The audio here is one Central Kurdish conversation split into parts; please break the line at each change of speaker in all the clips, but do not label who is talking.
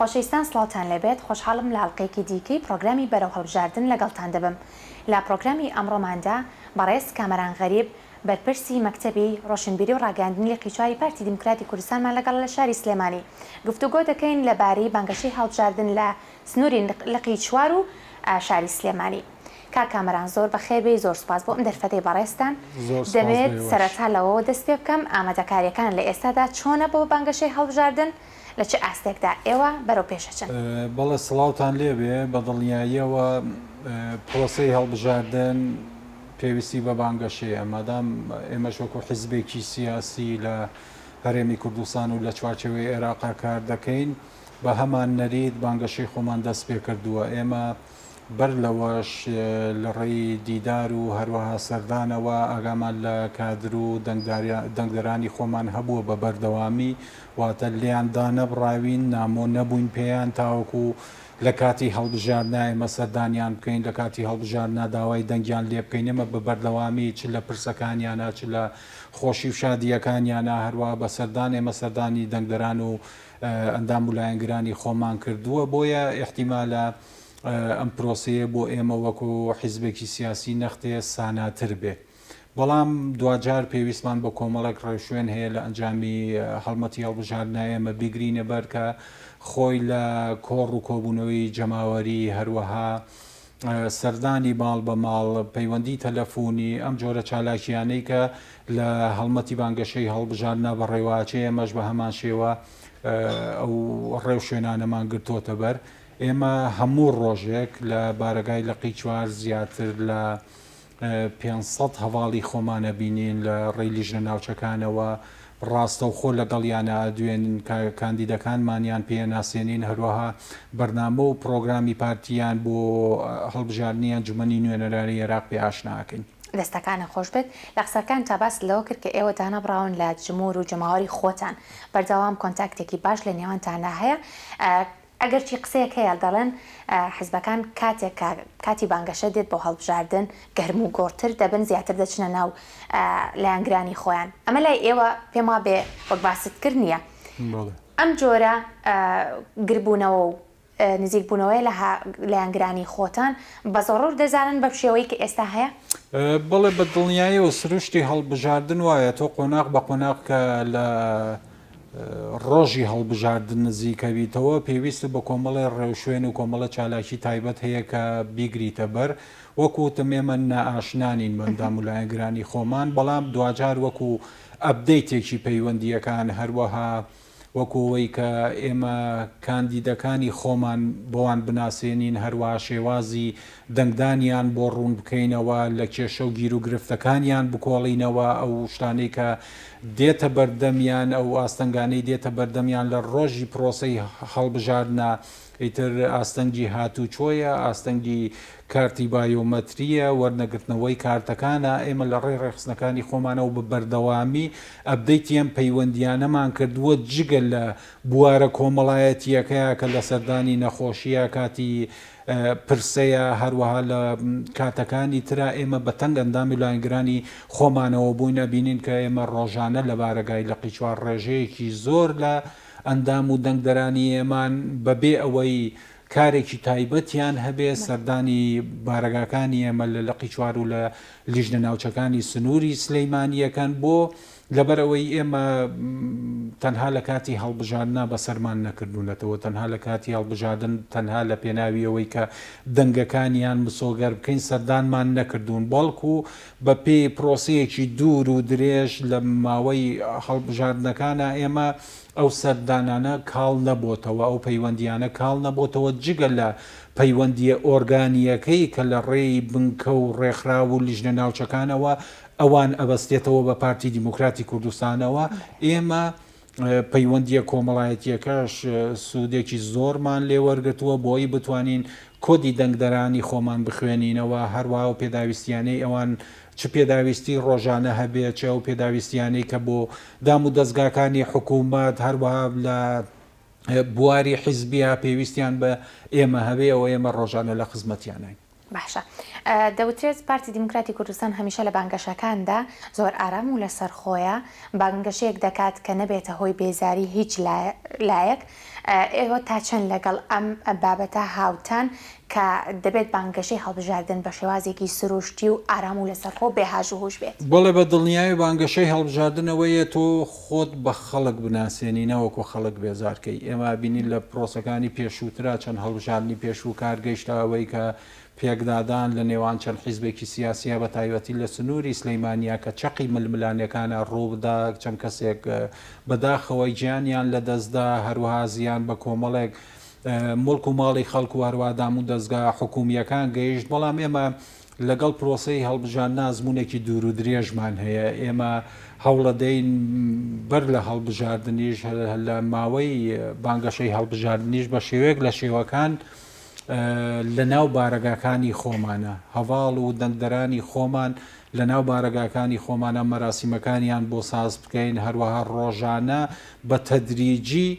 خۆشەویستان سڵاوتان لەبێت خۆشحاڵم لە هەڵقەیەکی دیکەی پرۆگرامی بەرەو هەڵبژاردن لەگەڵتان دەبم. لە پرۆگرامی ئەمڕۆماندا بەڕێز کامەران غەریب بەرپرسی مەکتەبی ڕۆشنبیری و ڕاگەاندنی قیچوایی پارتی دیموکراتی کوردستانمان لەگەڵ لە شاری سلێمانی گفتوگۆ دەکەین لەبارەی بانگەشەی هەڵبژاردن لە سنووری لە قیچوار و شاری سلێمانی. کامەران زۆر بەخێربێ، زۆر سوپاس بۆ ئەم دەرفەتەی بەڕێستان. دەبێت سەرەتا لەوەوە دەست پێ بکەم ئامادەکاریەکان لە ئێستادا چۆنە بۆ بانگەشەی هەڵبژاردن لە چه ئاستێکدا ئێوە بەرەو پێشەچن.
بەڵێ سڵاوتان لێبێ بە دڵنیاییەوە پرۆسەی هەڵبژاردن پێویستی بە بانگەشەیە، مادام ئێمەش وەکو حیزبێکی سیاسی لە هەرێمی کوردستان و لە چوارچەوەی عێراقا کار دەکەین بە هەمان نەرید بانگەشەی خۆمان دەست پێ کردووە. ئێمە بەر لەوەش لە ڕێی دیدار و هەروەها سەردانەوە ئاگامان لە کادر و دەنگدەرانی خۆمان هەبووە بە بەردەوامی، واتە لیاندا نەبڕاوین، نامۆ نەبووین پێیان تاوەکو لە کاتی هەڵبژاردنا ئێمە سەردانیان بکەین، لە کاتی هەڵبژاردنا داوای دەنگیان لێ بکەین. ئێمە بە بەردەوامی چ لە پرسەکانیانە چ لە خۆشی و شادیەکانیانە هەروە بە سەردان ئێمە سەردانی دەنگدەران و ئەندام و لایەنگرانی خۆمان کردووە. بۆیە احتیمالە ئەم پرۆسەیە بۆ ئێمە وەکو حیزبێکی سیاسی نەختێ ساناتر بێ. بەڵام دوجار پێویستمان بە کۆمەڵێک ڕێشوێن هەیە لە ئەنجامی هەڵمەتی هەڵبژاردنە ئێمە بیگرینە بەر کە خۆی لە کۆڕ و کۆبوونەوەی جەماوەری هەروەها سەردانی ماڵ بە ماڵ پەیوەندی تەلەفۆنی ئەم جۆرە چالاکیانەی کە لە هەڵمەتی بانگەشەی هەڵبژاردنە بە ڕێواچەیە ئێمەش بە هەمان شێوە ئەو ڕێو شوێنانەمان گرتۆتە بەر. ئێمە هەموو ڕۆژێک لە بارگای لە قیچوار زیاتر لە 500 هەواڵی خۆمانە بینین لە ڕێی لیژنە ناوچەکانەوە، ڕاستە و خۆ لەگەڵیانە دوێن کاندیدەکانمانیان پێ ناسێنین، هەروەها بەرنامە و پرۆگرامی پارتیان بۆ هەڵبژاردننی ئەنجومەنی نوێنەرانی عێراق پێ ئاشناکەین.
دەستەکانە خۆش بێت. لە قسەکان تا باس لەوە کرد کە ئێوە دانەبراون لە جمهور و جەماوەری خۆتان، بەردەوام کۆنتاکتێکی باش لە نێوانتانە هەیە. ئەگەر چی قسەیەک هەیە دەڵێن حیزبەکان کاتێک کاتی بانگەشە دێت بۆ هەڵبژاردن گەرم و گۆڕتر دەبن، زیاتر دەچنە ناو لایەنگرانی خۆیان. ئەمە لای ئێوە پێم وا بێ وەک باست کرد نییە. ئەم جۆرە گربوونەوە و نزیکبوونەوەی لە لایەنگرانی خۆتان بە زۆڕ دەزانن بە شێوەی کە ئێستا هەیە؟
بەڵێ بە دڵنیاییەوە سروشتی هەڵبژاردن وایە تۆ قۆناق بە قۆناق کە لە ڕۆژی هەڵبژاردن نزیکەویتەوە پێویستە بە کۆمەڵی ڕێوشوێن و کۆمەڵە چالاکی تایبەت هەیە کە بیگریتە بەر. وەکوتم ئێمە نائاشنانین بەندام و لایەنگرانی خۆمان، بەڵام دوجار وەکو ئەپدەیتێکی پەیوەندیەکان هەروەها وەکوەوەی کە ئێمە کاندیدەکانی خۆمان بۆوان بناسێنین، هەروە شێوازی دەنگدانیان بۆ ڕوون بکەینەوە، لە کێشە و گیر و گرفتەکانیان بکۆڵینەوە، ئەو شتانەی کە دێتە بەردەمیان ئەو ئاستەنگانەی دێتە بەردەمیان لە ڕۆژی پرۆسەی هەڵبژاردنە، ئیتر ئاستەنگی هاتوچۆیە، ئاستەنگی کارتی بایۆمەتریە، وەرنەگرتنەوەی کارتەکانە. ئێمە لە ڕێی ڕێخستنەکانی خۆمانەوە بە بەردەوامی ئەبدەیتی ئەم پەیوەندیانەمان کردووە جگە لە بوارە کۆمەڵایەتیەکەیە کە لە سەردانی نەخۆشیە، کاتی پرسەیە، هەروەها لە کاتەکانی ترا ئێمە بە تەنگ ئەندامی لایەنگرانی خۆمانەوە بووینە بینین کە ئێمە ڕۆژانە لە بارگای لە قیچوار ڕێژەیەکی زۆر لە ئەندام و دەنگدەرانی ئێمان بەبێ ئەوەی کارێکی تایبەتیان هەبێ سەردانی بارگاکانی ئێمە لە قیچوار و لە لیژنە ناوچەکانی سنووری سلەیمانیەکان بۆ لەبەرەوەی ئێمە تەنها لە کاتی هەڵبژاردنە بەسەرمان نەکردوونەتەوە، تەنها لە کاتی هەڵبژاردن تەنها لە پێناویەوەی کە دەنگەکانیان مسۆگەر بکەین سەردانمان نەکردوون، بەڵکو بە پێی پرۆسەیەکی دوور و درێژ لە ماوەی هەڵبژاردنەکانە ئێمە ئەو سەردانانە کاڵ نەبۆتەوە، ئەو پەیوەندیانە کاڵ نەبۆتەوە جگە لە پەیوەندیە ئۆرگانیەکەی کە لە ڕێی بنکە و ڕێکخرا و لیژنە ناوچەکانەوە ئەوان ئەبەستێتەوە بە پارتی دیموکراتی کوردستانەوە. ئێمە پەیوەندیە کۆمەڵایەتیەکەش سوودێکی زۆرمان لێ وەرگرتووە بۆی بتوانین کۆدی دەنگدەرانی خۆمان بخوێنینەوە، هەروە و پێداویستیانەی ئەوان چ پێداویستی ڕۆژانە هەبێت، چ ئەو پێداویستیانەی کە بۆ دام و دەستگاکانی حکوومەت هەروەها لە بواری حیزبیە پێویستیان بە ئێمە هەبێ، ئەوە ئێمە ڕۆژانە لە خزمەتیانین.
باشە دەوترێت پارتی دیموکراتی کوردستان هەمیشە لە بانگەشەکاندا زۆر ئارام و لەسەر خۆیە بانگەشەیەک دەکات کە نەبێتە هۆی بێزاری هیچ لایەک ئێوە تا چەند لەگەڵ ئەم بابەتە هاوتان کە دەبێت بانگەشەی هەڵبژاردن بە شێوازێکی سروشتی و ئارام و لەسەرخۆ بێهاژ و هوش بێت
بەڵێ بە دڵنیایی بانگەشەی هەڵبژاردنەوەیە تۆ خۆت بە خەڵک بناسیێنی نەوەکو خەڵک بێزارکەی ئێمە بینین لە پرۆسەکانی پێشووترا چەند هەڵبژاردننی پێشوو کارگەیشتەوەی کە پێکدادان لە نێوان چەند حیزبێکی سیاسیە بە تایبەتی لە سنووری سلەیمانیا کە چەقی ململانەکانە ڕووبدا چەند کەسێک بەداخەوەی گیانیان لە دەستدا هەروەها زیان بە کۆمەڵێک مڵک و ماڵی خەڵک و هەروادام و دەستگا حکوومیەکان گەیشت بەڵام ئێمە لەگەڵ پرۆسەی هەڵبژاردن نازمونێکی دوور و درێژمان هەیە ئێمە هەوڵە دەین بەر لە هەڵبژاردنیش لە ماوەی بانگەشەی هەڵبژاردنیش بە شێوەیەک لە شێوەکان لە ناو بارەگاکانی خۆمانە هەواڵ و دەنگدەرانی خۆمان لە ناو بارەگاکانی خۆمانە مەراسیمەکانیان بۆ ساز بکەین هەروەها ڕۆژانە بە تەدریجی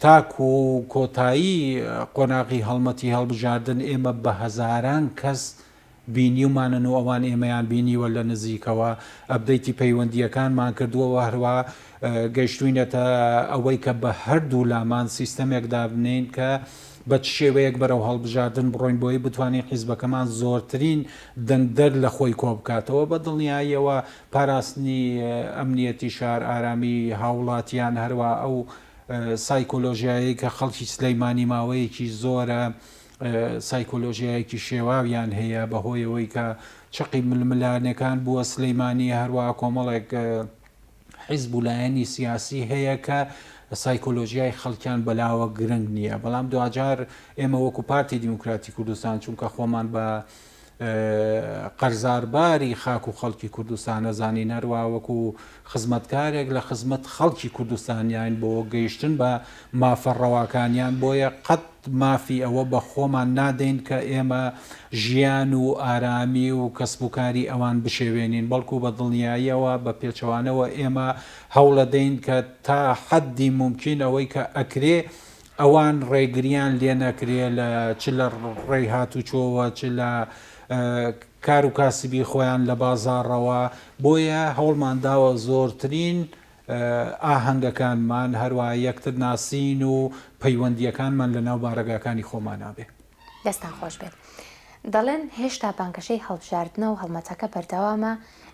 تاکو و کۆتایی قۆناغی هەڵمەتی هەڵبژاردن ئێمە بە هەزاران کەس بینیومانن و ئەوان ئێمەیان بینیوە لە نزیکەوە ئەبدەیتی پەیوەندیەکانمان کردووە هەروە گەیشتوینەتە ئەوەی کە بە هەردوو لامان سیستەمێکدا بنین کە بە شێوەیەک بەرەو هەڵبژاردن بڕۆین بۆی بتوانین حیزبەکەمان زۆرترین دەنگدەر لە خۆی کۆ بکاتەوە بە دڵنیاییەوە پاراستنی ئەمنیەتی شار ئارامی هاوڵاتیان هەروە ئەو سایکۆلۆژیایی کە خەڵکی سلەیمانی ماوەیەکی زۆرە سایکۆلۆژیایەکی شێواویان هەیە بەهۆیەوەی کە چقی ململانەکان بووە سلەیمانی هەروە کۆمەڵێک حیزب و لایەنی سیاسی هەیە کە سایکۆلۆژیای خەڵکیان بەلاوە گرنگ نییە بەڵام دوجار ئێمە وەکو پارتی دیموکراتی کوردستان چونکە خۆمان بە قەرزارباری خاک و خەڵکی کوردستان ئەزانین هەروە وەکو خزمەتکارێک لە خزمەت خەڵکی کوردستانیان بۆ گەیشتن بە مافەڕەواکانیان بۆیە قەت مافی ئەوە بە خۆمان نادەین کە ئێمە ژیان و ئارامی و کەسبوکاری ئەوان بشێوێنین بەڵکو بە دڵنیاییەوە بە پێچەوانەوە ئێمە هەوڵە دەین کە تا حەدی ممکن ئەوەی کە ئەکرێ ئەوان ڕێگریان لێ نەکرێ لە چ لە ڕێی هاتوچۆوە چ لە کار و کاسبی خۆیان لە بازاڕەوە بۆیە هەوڵمانداوە زۆرترین ئاهەنگەکانمان هەروە یەکتر ناسین و پەیوەندیەکانمان لە ناو بارەگاکانی خۆمان نابێ
دەستان خۆش بێت دەڵێن هێشتا بانگەشەی هەڵبژاردنەوە و هەڵمەتەکە بەردەوامە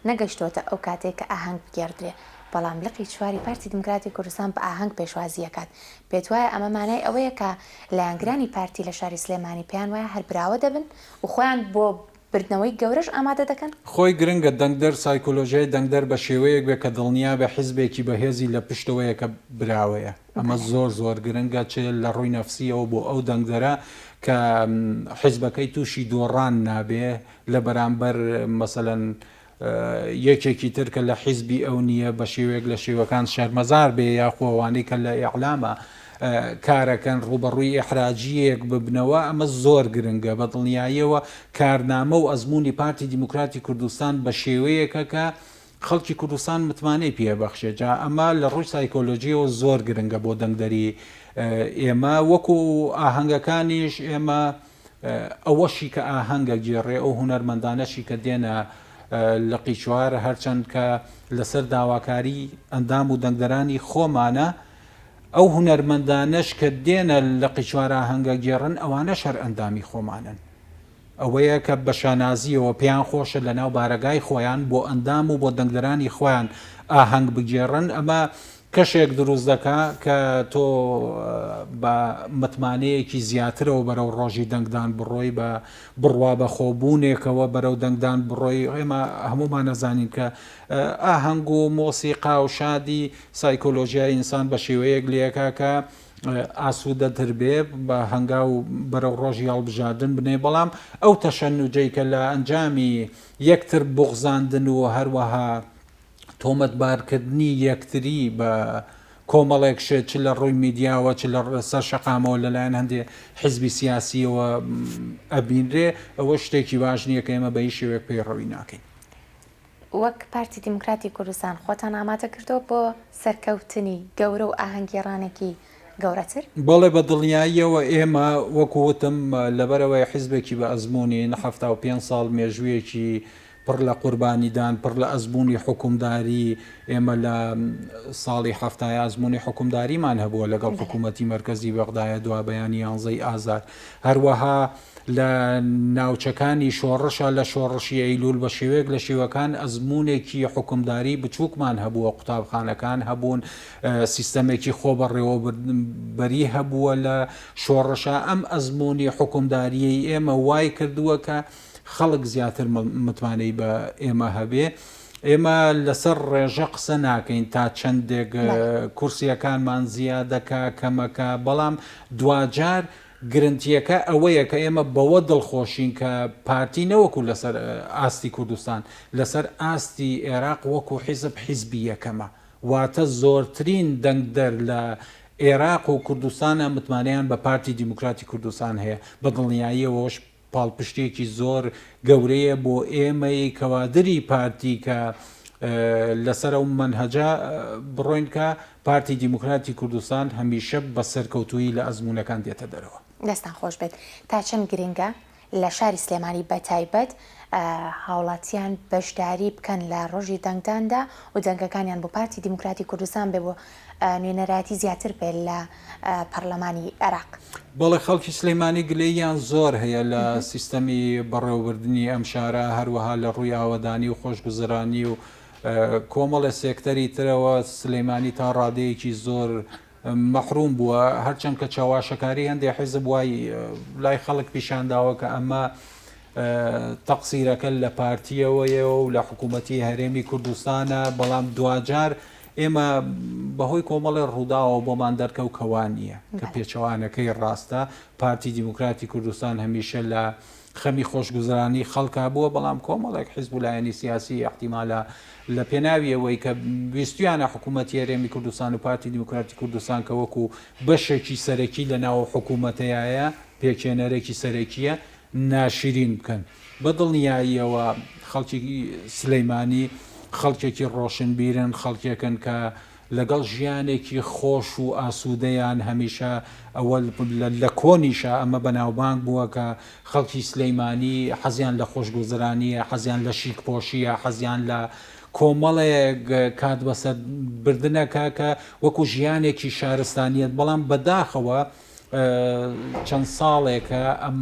نەگەشتوتە ئەو کاتێک کە ئاهەنگ بگێردرێ بەڵام لقی چواری پارتی دیموکراتی کوردستان بە ئاهەنگ پێشوازیەکات پێت وایە ئەمە مانای ئەوەیە کە لایەنگرانی پارتی لە شاری سلێمانی پێیان وایە هەربراوە دەبن و خۆیان بۆ بردنەوەی گەورەش ئامادە دەکەن
خۆی گرنگە دەنگدەر سایکۆلۆژیای دەنگدەر بە شێوەیەک بێ کە دڵنیا بە حیزبێکی بەهێزی لە پشتەوەیە کە براوەیە ئەمە زۆر گرنگە چ لە ڕووی نەفسیەوە بۆ ئەو دەنگدەرە کە حیزبەکەی تووشی دۆڕان نابێ لە بەرامبەر مەسەلەن یەکێکی ترکە لە حیزبی ئەو نییە بە شێوەیەک لە شێوەکان شەرمەزار بێ یاخۆوانەی کە لە ئیعلامە کارەکەن ڕوبەڕووی ئەحراجیەک ببنەوە ئەمە زۆر گرنگە بە دڵنیاییەوە کارنامە و ئەزمموی پارتی دیموکراتی کوردستان بە شێوەیەکە کە خەڵکی کوردستان متمانەی پێبەخشێ جا ئەمە لە ڕووی سایکۆلۆژیەوە زۆر گرنگە بۆ دەنگدەری ئێمە وەکو ئاهەنگەکانیش ئێمە ئەوەشی کە ئاهەنگە گێڕێ ئەو هونەرمەندانەشی کە دێنە لە قیچوار هەرچەند کە لەسەر داواکاری ئەندام و دەنگدەرانی خۆمانە ئەو هونەرمەندانەش کە دێنە لە قیچوارە هەنگە گێڕن ئەوانە شەر ئەندامی خۆمانن ئەوەیە کە بە شانازیەوە پێیان خۆشە لە ناو بارەگای خۆیان بۆ ئەندام و بۆ دەنگدەرانی خۆیان ئاهەنگ بگێڕن ئەمە کەشێک دروست دەکا کە تۆ بە متمانەیەکی زیاترەوە بەرەو ڕۆژی دەنگدان بڕۆی بە بڕوا بە خۆبوونێکەوە بەرەو دەنگدان بڕۆی ئێمە هەمومان نەزانین کە ئاهەنگ و مۆسیقا و شادی سایکۆلۆژیای ئینسان بە شێوەیەک لێکا کە ئاسوودەتر بێ بە هەنگا و بەرەو ڕۆژی هەڵبژاردن بنێ بەڵام ئەو تەشەنوجەی کە لە ئەنجامی یەکتر بغزاندن و هەروەها تۆمەتبارکردنی یەکتری بە کۆمەڵێک شێت چ لە ڕووی میدیاوە چ لە سەر شەقامەوە لەلایەن هەندێک حیزبی سیاسیەوە ئەبینرێ ئەوە شتێکی باش نییە کە ئێمە بە هیچ شێوەیەک پەیڕەوی ناکەین.
وەک پارتی دیموکراتی کوردستان خۆتان ئامادە کردەوە بۆ سەرکەوتنی گەورە و ئاهەنگگێڕانێکی گەورەتر؟
بەڵێ بە دڵنیاییەوە ئێمە وەکوتم لەبەرەوەی حیزبێکی بە ئەزمموی 75 ساڵ مێژوویەکی پڕ لە قوربانیدان پڕ لە ئەزمموی حکومداری ئێمە لە ساڵی هەفتای ئازمموی حکومداریمان هەبووە لەگەڵ حکوومەتی مرکزی بەغدایە دوا بەیانی 11 ئازار هەروەها لە ناوچەکانی شۆڕشە لە شۆڕشی ئەیلول بە شێوەیەک لە شێوەکان ئەزممونێکی حکومداری بچووکمان هەبووە قوتابخانەکان هەبوون سیستەمێکی خۆ بەڕێوەبەری هەبووە لە شۆڕشە ئەم ئەزمموی حکومداریی ئێمە وای کردووە کە خەڵک زیاتر متمانەی بە ئێمە هەبێ ئێمە لەسەر ڕێژە قسە ناکەین تا چەندێک کورسیەکانمان زیادەکە کەمەکە بەڵام دوجار گرنگیەکە ئەوەیە کە ئێمە بەوە دڵخۆشین کە پارتی نەوەکو لەسەر ئاستی کوردستان لەسەر ئاستی عێراق وەکو حیزب حیزبی یەکەمە واتە زۆرترین دەنگدەر لە عێراق و کوردستانە متمانیان بە پارتی دیموکراتی کوردستان هەیە بە دڵنیاییەوەش پاڵپشتێکی زۆر گەورەیە بۆ ئێمەی کەوادری پارتی کە لەسەر ئەو منهەجە بڕۆین کە پارتی دیموکراتی کوردستان هەمیشە بە سەرکەوتووی لە ئەزممونەکان دێتە دەرەوە.
دەستان خۆش بێت تا چەند گرنگە لە شاری سلێمانی بەتایبەت هاوڵاتیان بەشداری بکەن لە ڕۆژی دەنگداندا و دەنگەکانیان بۆ پارتی دیموکراتی کوردستان بێ بۆ نوێنەرایەتی زیاتر بێت لە پەرلەمانی عێراق.
بەڵێ خەڵکی سلەیمانی گلەییان زۆر هەیە لە سیستەمی بەڕێوەبردننی ئەم شارە هەروەها لە ڕووی ئاوەدانی و خۆشگوزەرانی و کۆمەڵە سێکتەری ترەوە سلەیمانی تا ڕادەیەکی زۆر مەحروم بووە هەرچەند کە چاواشەکاری هەندێک حیزب وای لای خەڵک پیشانداوە کە ئەمە تەقسیرەکە لە پارتیەوەیە و لە حکوومەتی هەرێمی کوردستانە بەڵام دوجار ئێمە بەهۆی کۆمەڵی ڕووداوە بۆمان دەرکەوت کەوانیە کە پێچەوانەکەی ڕاستە پارتی دیموکراتی کوردستان هەمیشە لە خەمی خۆشگوزرانی خەڵکا بووە بەڵام کۆمەڵێک حیزب و لایەنی سیاسی احتیمالە لە پێناویەوەی کە ویستویانە حکوومەتی هەرێمی کوردستان و پارتی دیموکراتی کوردستان کە وەکو بەشێکی سەرەکی لە ناو حکوومەتەیە پێکێنەرێکی سەرەکیە ناشرین بکەن بە دڵنیاییەوە خەڵکی سلەیمانی خەڵکێکی ڕۆشنبیرن خەڵکێکن کە لەگەڵ ژیانێکی خۆش و ئاسوودەیان هەمیشە ئەوە لە کۆنیشە ئەمە بەناوبانگ بووە کە خەڵکی سلەیمانی حەزیان لە خۆشگوزرانیە حەزیان لە شیکپۆشیە حەزیان لە کۆمەڵێک کات بەسەر بردنەکە کە وەکو ژیانێکی شارستانیت بەڵام بەداخەوە چەند ساڵێکە ئەم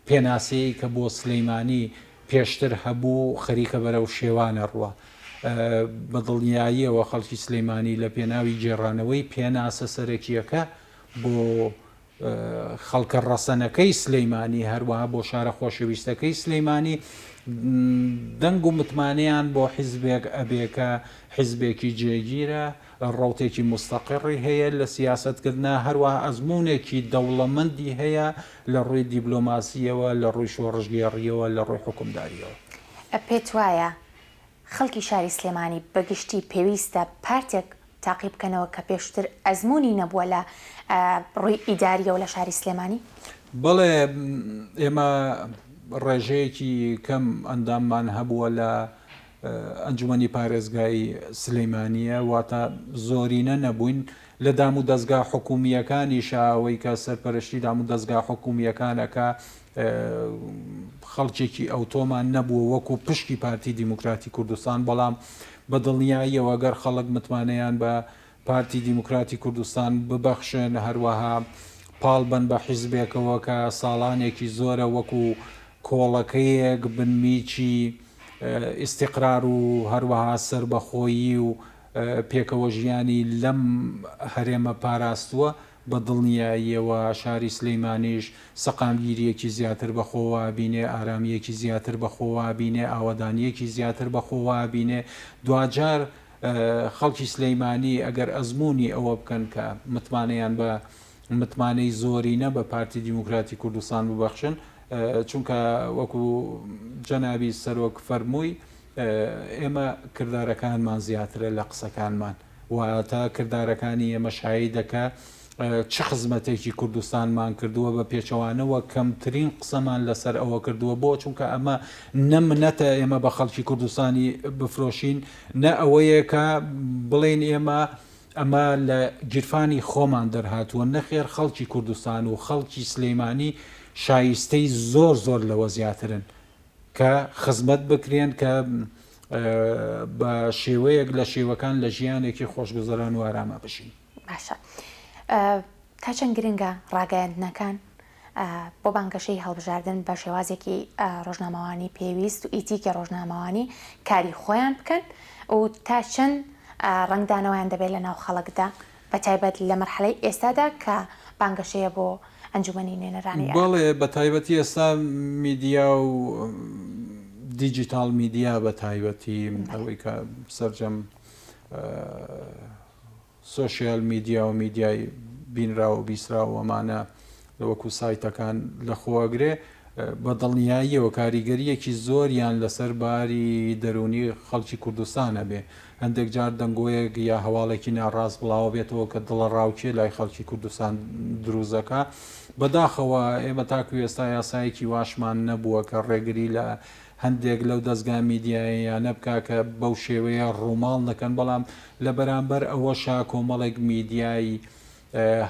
پێناسەیە کە بۆ سلەیمانی پێشتر هەبوو خەریکە بەرەو شێوانە ڕوە بە دڵنیاییەوە خەڵکی سلەیمانی لە پێناوی جێڕانەوەی پێناسە سەرەکیەکە بۆ خەڵکە ڕەسەنەکەی سلەیمانی هەروەها بۆ شارە خۆشەویستەکەی سلەیمانی دەنگ و متمانیان بۆ حیزبێک ئەبێکە حیزبێکی جێگیرە ڕوتێکی مستەقڕی هەیە لە سیاستکردنا هەروەها ئەزممونێکی دەوڵەمەندی هەیە لە ڕووی دیبلۆماسیەوە لە ڕووی شۆڕژگێڕیەوە لە ڕووی حکومداریەوە.
پێت وایە خەڵکی شاری سلێمانی بەگشتی پێویستە پارتێک تاقی بکەنەوە کە پێشتر ئەزمموی نەبووە لە ڕووی ئیداریەوە لە شاری سلێمانی؟
بەڵێ ئێمە ڕێژەیەکی کەم ئەنداممان هەبووە لە ئەنجومەنی پارێزگای سلەیمانیە واتە زۆرینە نەبووین لە دام و دەستگا حکومیەکانی شاوەی کە سەرپەرشتی دام و دەستگا حکومیەکانەکە خەڵکێکی ئەوتۆمان نەبووە وەکو پشتی پارتی دیموکراتی کوردستان بەڵام بە دڵنیاییەوە گەر خەڵک متمانەیان بە پارتی دیموکراتی کوردستان ببەخشن هەروەها پاڵبن بە حیزبێکەوە کە ساڵانێکی زۆرە وەکو کۆڵەکەیەک بنمیکی ئیستیقرار و هەروەها سربەخۆیی و پێکەوە ژیانی لەم هەرێمە پاراستووە بە دڵنیاییەوە شاری سلەیمانیش سەقامگیریەکی زیاتر بەخۆوە بینێ ئارامیەکی زیاتر بەخۆوە بینێ ئاوەدانیەکی زیاتر بەخۆوە بینێ دوجار خەڵکی سلەیمانی ئەگەر ئەزمموی ئەوە بکەن کە متمانەیان بە متمانەی زۆرینە بە پارتی دیموکراتی کوردستان ببەخشن چونکە وەکو جەنابی سەرۆک فەرمووی ئێمە کردارەکانمان زیاترە لە قسەکانمان واتە کردارەکانی ئێمە شایی دەکە چه خزمەتێکی کوردستانمان کردووە بە پێچەوانەوە کەمترین قسەمان لەسەر ئەوە کردووە بۆ چونکە ئەمە نەمنەتە ئێمە بە خەڵکی کوردستانی بفرۆشین نە ئەوەیە کە بڵێن ئێمە ئەمە لە گیرفانی خۆمان دەرهاتووە نەخێر خەڵکی کوردستان و خەڵکی سلەیمانی شایستەی زۆر زۆر لەوە زیاترن کە خزمەت بکرێن کە بە شێوەیەک لە شێوەکان لە ژیانێکی خۆشگوزەران و ئارامە بشین.
باشە تا چەند گرنگە ڕاگەیاندنەکان بۆ بانگەشەی هەڵبژاردن بە شێوازێکی ڕۆژنامەوانی پێویست و ئیتیکە ڕۆژنامەوانی کاری خۆیان بکەن و تا چەند ڕنگدانەوەیان دەبێت لە ناو خەڵکدا بە تایبەت لە مەرحەلەی ئێستادا کە بانگەشەیە بۆ ئەنجومەنی نوێنەرانی
بەڵێ بە تایبەتی ئێستا میدیا و دیجیتال میدیا بە تایبەتی ئەوەی کە سەررجەم سۆشیال میدیا و میدیای بینراوە و بیسراوە ئەمانە وەکو سایتەکان لە خۆگرێ بە دڵنیاییەوە کاریگەریەکی زۆریان لەسەر باری دەرونی خەڵکی کوردستانە بێ هەندێک جار دەنگۆیەک یا هەواڵێکی ناڕاست بڵاو بێتەوە کە دڵە ڕاوچێ لای خەڵکی کوردستان دروزەکە بەداخەوە ئێمە تاکو ئێستا یاسایەکی واشمان نەبووە کە ڕێگری لە هەندێک لەو دەستگا میدیایانە بکە کە بەو شێوەیە ڕووماڵ نەکەن بەڵام لە بەرامبەر ئەوەشا کۆمەڵێک میدیایی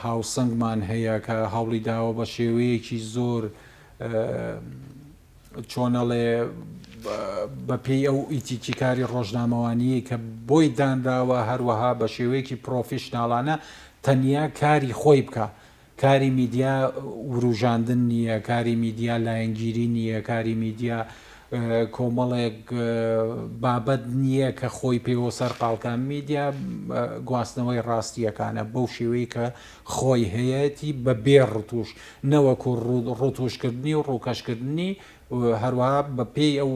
هاوسنگمان هەیە کە هەوڵی داوە بە شێوەیەکی زۆر چۆنەڵێ بە پێی ئەو ئیتیکی کاری ڕۆژنامەوانی کە بۆی دانراوە هەروەها بە شێوەیەکی پرۆفیشناڵانە تەنیا کاری خۆی بکە کاری میدیا وروژاندن نییە کاری میدیا لایەنگیری نییە کاری میدیا کۆمەڵێک بابەت نییە کە خۆی پێوە سەر قاڵکان میدیا گواستنەوەی ڕاستیەکانە بەو شێوەیە کە خۆی هەیەی بە بێ ڕتوش نەوەکو ڕۆتۆشکردنی و ڕووکەشکردنی هەروەها بە پێی ئەو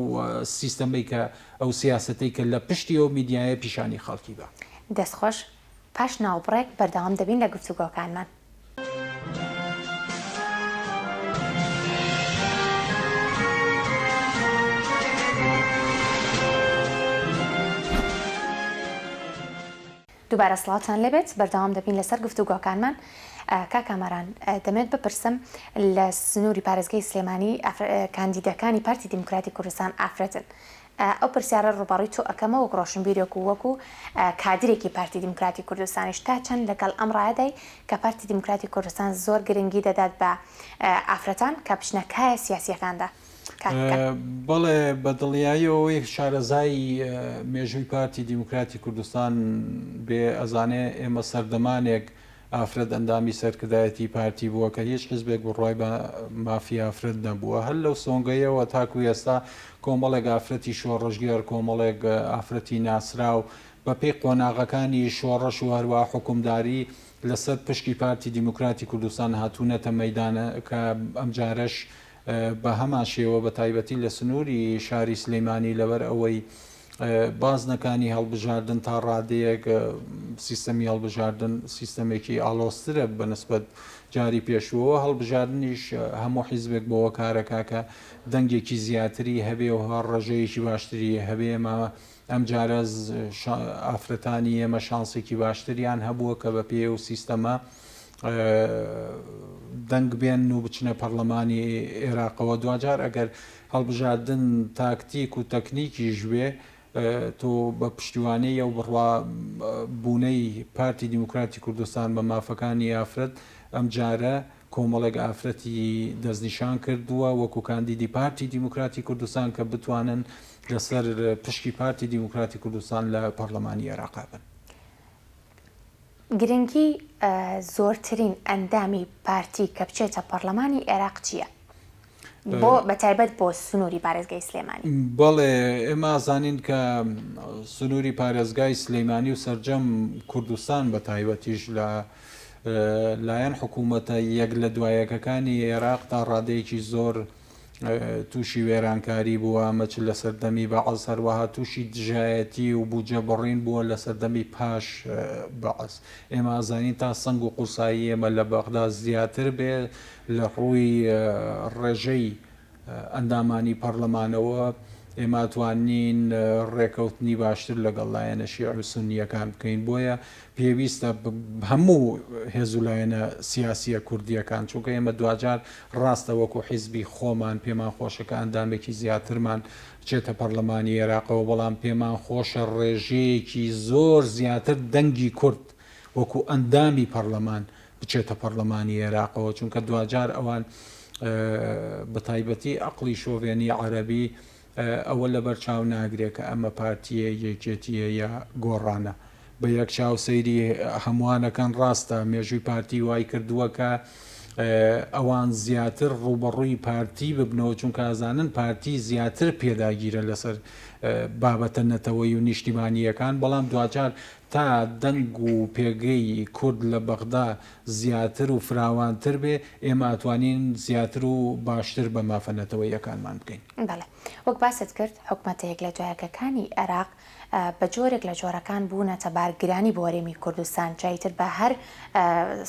سیستەمەی کە ئەو سیاستەی کە لە پشتی ئەو میدیایە پیشانی خەڵکی بە
دەستخۆش پاش ناوبڕێک بەردەوام دەبین لە گفتوگۆکانمان. دووبارە سڵاوتان لێبێت بەردەوام دەبین لەسەر گفتوگۆکانمان. کاکامەران دەمێت بپرسم لە سنووری پارێزگای سلێمانی کاندیدەکانی پارتی دیموکراتی کوردستان ئافرەتن. ئەو پرسیارە ڕووبەڕی تۆ ئەەکەمە وەک ڕۆشنبیرێک و وەکو کادرێکی پارتی دیموکراتی کوردستانیش تا چەند لەگەڵ ئەم ڕایدای کە پارتی دیموکراتی کوردستان زۆر گرنگی دەدات بە ئافرەتان کە پشنەکایە سیاسیەکاندا.
بەڵێ بە دڵیاییەوەی شارەزایی مێژووی پارتی دیموکراتی کوردستان بێ ئەزانێ ئێمە سەردەمانێک ئافرەت ئەندامی سەرکردایەتی پارتی بووە کە هیچ حزبێک بڕای بە مافی ئافرەت نەبووە هەر لەو سۆنگەیەوە تاکو ئێستا کۆمەڵێک ئافرەتی شۆڕژگەر کۆمەڵێک ئافرەتی ناسراو بە پێی قۆناغەکانی شۆڕەش و هەروە حکومداری لەسەر پشکی پارتی دیموکراتی کوردستان هاتوونەتە مەیدانە کە ئەم جارەش بە هەمان شێوە بە تایبەتی لە سنووری شاری سلەیمانی لەبەر ئەوەی بازنەکانی هەڵبژاردن تا ڕادەیەک سیستەمی هەڵبژاردن سیستەمێکی ئالۆسترە بەنسبەت جاری پێشوەوە هەڵبژاردنیش هەموو حیزبێک بەوە کارەکە کە دەنگێکی زیاتری هەبێ و هەر ڕێژەیەکی باشتری هەبێ ئەم جارە ئافرەتانی ئێمە شانسێکی باشتریان هەبووە کە بە پێ و سیستەمە دەنگ بێن و بچنە پەرلەمانی عێراقەوە دوجار ئەگەر هەڵبژاردن تاکتیک و تەکنیکی ژوێ تۆ بە پشتیوانەی ئەو بڕوا بوونەی پارتی دیموکراتی کوردستان بە مافەکانی ئافرەت ئەم جارە کۆمەڵێک ئافرەتی دەستنیشان کردووە وەکو کاندیدی پارتی دیموکراتی کوردستان کە بتوانن لەسەر پشتی پارتی دیموکراتی کوردستان لە پەرلەمانی عێراق بن.
گرنگی زۆرترین ئەندامی پارتی کە بچێتە پەرلەمانی عێراق چییە؟ بۆ بەتایبەت بۆ سنووری پارێزگای سلێمانی.
بەڵێ ئێمە زانین کە سنووری پارێزگای سلەیمانی و سەرجەم کوردستان بە تایبەتیش لە لایەن حکوومەتە یەک لە دوایەکەکانی عێراق تا ڕادەیەکی زۆر تووشی وێرانکاری بووە مەچ لە سەردەمی بەعەز هەروەها تووشی دژایەتی و بوجە بڕین بووە لە سەردەمی پاش بەعەز ئێمە ئازانین تا سنگ و قوسایی ئێمە لە بەغدا زیاتر بێ لە ڕووی ڕێژەی ئەندامانی پەرلەمانەوە ئێمە توانین ڕێکەوتنی باشتر لەگەڵ لایەنە شیع و سونیەکان بکەین بۆیە پێویستە هەموو هێزولایەنە سیاسیە کوردیەکان چونکە ئێمە دوجار ڕاستە وەکو حیزبی خۆمان پێمان خۆشەکە ئەندامێکی زیاترمان بچێتە پەرلەمانی عێراقەوە بەڵام پێمان خۆشە ڕێژەیەکی زۆر زیاتر دەنگی کورد وەکو ئەندامی پەرلەمان بچێتە پەرلەمانی عێراقەوە چونکە دوجار ئەوان بە تایبەتی عەقڵی شۆڤێنی عەرەبی ئەوە لە بەرچاو ناگرێت کە ئەمە پارتیە یەکێتیە یا گۆڕانە بە یەک چاو سەیری هەمووانەکان ڕاستە مێژووی پارتی وای کردووە کە ئەوان زیاتر ڕوبەڕووی پارتی ببنەوە چونکە ئازانن پارتی زیاتر پێداگیرە لەسەر بابەتە نەتەوەی و نیشتیمانیەکان بەڵام دوجار تا دەنگ و پێگەی کورد لە بەغدا زیاتر و فراوانتر بێ ئێمە ئەتوانین زیاتر و باشتر بە مافەنەتەوەیەکانمان بکەین.
بەڵێ وەک باست کرد حکوومەتەیەک لە دوایەکەکانی عێراق بە جۆرێک لە جۆرەکان بوونەتە بارگرانی بۆ هەرێمی کوردستان جایتر بە هەر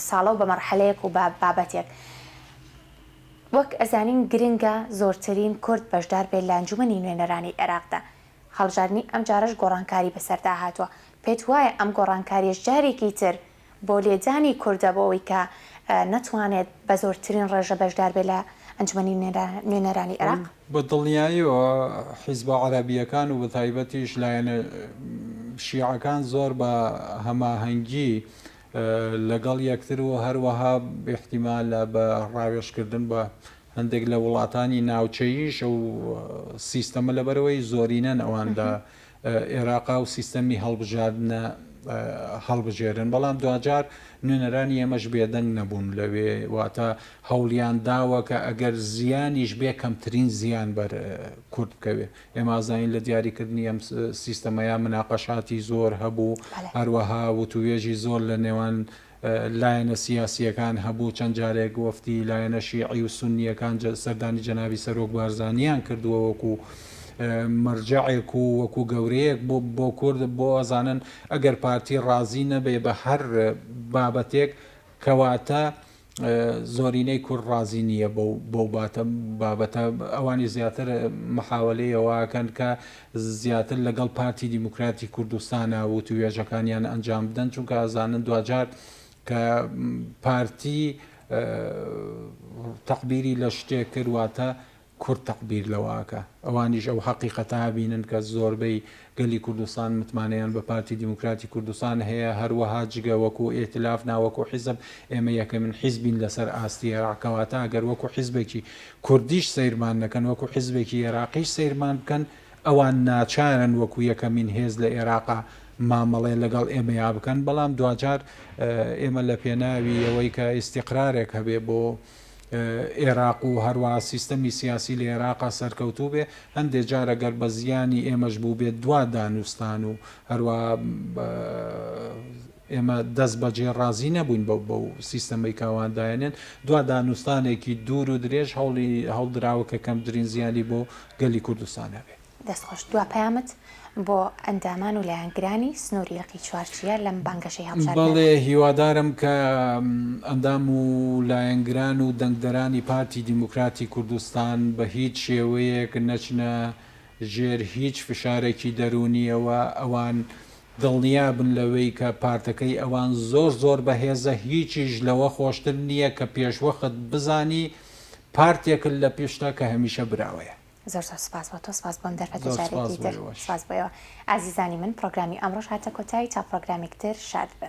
ساڵە و بە مەرحەلەیەک و بە بابەتێک وەک ئەزانین گرنگە زۆرترین کورد بەشدار بێت لە ئەنجومەنی نوێنەرانی عێراقدا هەڵبژاردننی ئەم جارش گۆڕانکاری بەسەردا هاتووە پێت وایە ئەم گۆڕانکاریش جارێکی تر بۆ لێدانی کوردە بۆەوەی کە نەتوانێت بە زۆرترین ڕێژە بەشدار بێت لە ئەنجومەنی نوێنەرانی عێراق
بە دڵنیاییەوە حیزب عەرەبیەکان و بە تایبەتیش لایەنە شیعەکان زۆر بە هەماهەنگی لەگەڵ یەکتر و هەروەها باحتیمالە بە ڕاوێژکردن بە هەندێک لە وڵاتانی ناوچەییش و سیستەمە لەبەرەوەی زۆرینەن ئەواندا عێراقا و سیستەمی هەڵبژاردنە هەڵبژێرن بەڵام دوجار نوێنەرانی ئێمەش بێدەنگ نەبوون لەوێ واتە هەوڵیان داوە کە ئەگەر زیانیش بێ کەمترین زیان بەر کورد بکەوێ ئێمە ئازانین لە دیاریکردنی ئەم سیستەمەیە مناقەشاتی زۆر هەبوو هەروەها وتوێژی زۆر لە نێوان لایەنە سیاسیەکان هەبوو چەند جارێک وەفتی لایەنە شیعی و سونیەکان سەردانی جەنابی سەرۆک بارزانیان کردووە وەکو مەرجەعێک و وەکو گەورەیەک بۆ کورد بۆ ئەزانن ئەگەر پارتی ڕازی نەبێ بە هەر بابەتێک کەواتە زۆرینەی کورد ڕازی نییە بۆ بابەتە ئەوانی زیاتر محاولەیەوەکەن کە زیاتر لەگەڵ پارتی دیموکراتی کوردستانە و توێژەکانیان ئەنجام بدەن چونکە ئەزانن دوجار کە پارتی تەقبیری لە شتێک کردواتە کورد تەقبیر لەواکە ئەوانیش ئەو حەقیقەتە بینن کە زۆربەی گەلی کوردستان متمانەیان بە پارتی دیموکراتی کوردستان هەیە هەروەها جگە وەکو ئێتلاف ناوەکو حیزب ئێمە یەکەمین حیزبین لەسەر ئاستی عێراقەواتە ئەگەر وەکو حیزبێکی کوردیش سەیرمان نەکەن وەکو حیزبێکی عێراقیش سەیرمان بکەن ئەوان ناچارن وەکو یەکەمین هێز لە عێراقا مامەڵێ لەگەڵ ئێمەیا بکەن بەڵام دوجار ئێمە لە پێناوی ئەوەی کە ئیستیقرارێک هەبێ بۆ عێراق و هەروە سیستەمی سیاسی لە عێراقا سەرکەوتوو بێ هەندێک جارە گەر بە زیانی ئێمەش بوو بێت دوا دانوستان و هەروە ئێمە دەست بەجێ ڕازی نەبووین بەو سیستەمەی کاواندایەنێن دوا دانوستانێکی دوور و درێژ هەڵدراوە کە کەمترین زیانی بۆ گەلی کوردستان هەبێ
دەستخۆش دوا پەیامت بۆ ئەندامان و لایەنگرانی سنووریەقی چوارچیە لەم بانگەشەی هەڵبژاردن
بەڵێ هیوادارم کە ئەندام و لایەنگران و دەنگدەرانی پارتی دیموکراتی کوردستان بە هیچ شێوەیەک نەچنە ژێر هیچ فشارێکی دەرونیەوە ئەوان دڵنیا بن لەوەی کە پارتەکەی ئەوان زۆر بەهێزە هیچیش لەوە خۆشتر نییە کە پێشوەخت بزانی پارتێکن لە پێشتا کە هەمیشە براوەیە.
زۆر سپاس بۆ تۆ سپاس بۆم دەرفەتە جارێکی تر سپاس بۆیەوە ئازیزانی من پرۆگرامی ئەمڕۆژ هاتە کۆتایی تا پرۆگرامێک تر شاد بن.